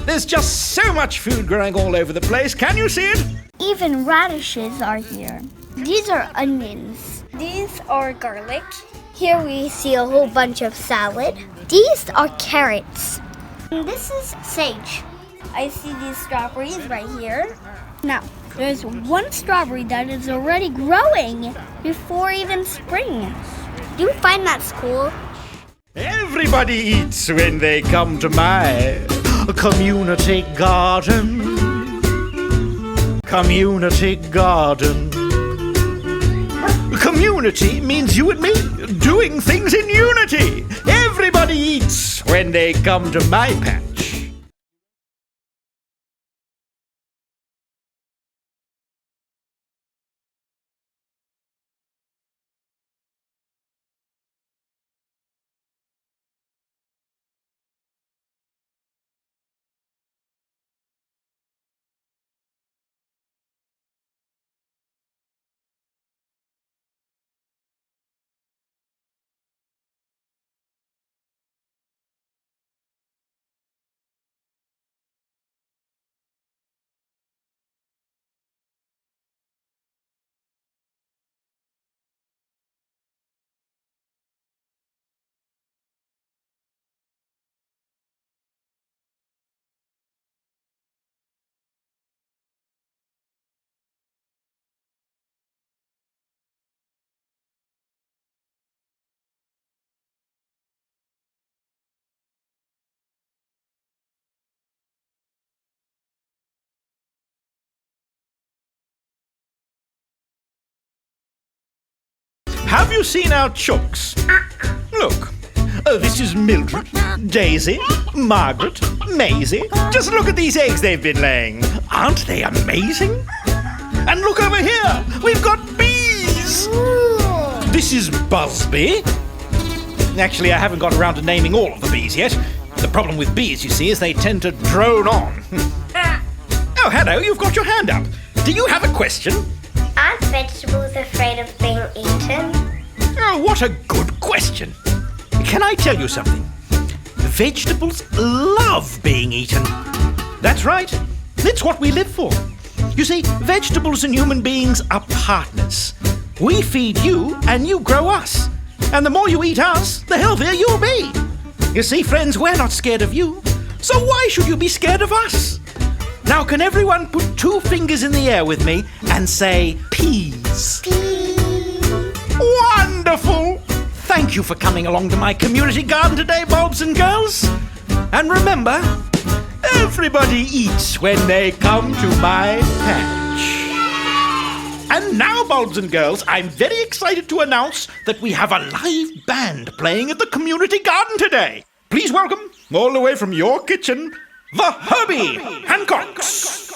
There's just so much food growing all over the place. Can you see it? Even radishes are here. These are onions. These are garlic. Here we see a whole bunch of salad. These are carrots. And this is sage. I see these strawberries right here. Now, there's one strawberry that is already growing before even spring. Do you find that cool? Everybody eats when they come to my community garden. Community garden. Community means you and me doing things in unity. Everybody eats when they come to my patch. Have you seen our chooks? Look, this is Mildred, Daisy, Margaret, Maisie. Just look at these eggs they've been laying. Aren't they amazing? And look over here, we've got bees. This is Busby. Actually, I haven't got around to naming all of the bees yet. The problem with bees, you see, is they tend to drone on. Oh, hello, you've got your hand up. Do you have a question? Aren't vegetables afraid of being eaten? Oh, what a good question. Can I tell you something? Vegetables love being eaten. That's right. It's what we live for. You see, vegetables and human beings are partners. We feed you and you grow us. And the more you eat us, the healthier you'll be. You see, friends, we're not scared of you. So why should you be scared of us? Now, can everyone put 2 fingers in the air with me and say peas? Peas. Wonderful! Thank you for coming along to my community garden today, bulbs and girls. And remember, everybody eats when they come to my patch. And now, bulbs and girls, I'm very excited to announce that we have a live band playing at the community garden today. Please welcome, all the way from your kitchen, the Herbie Hancocks.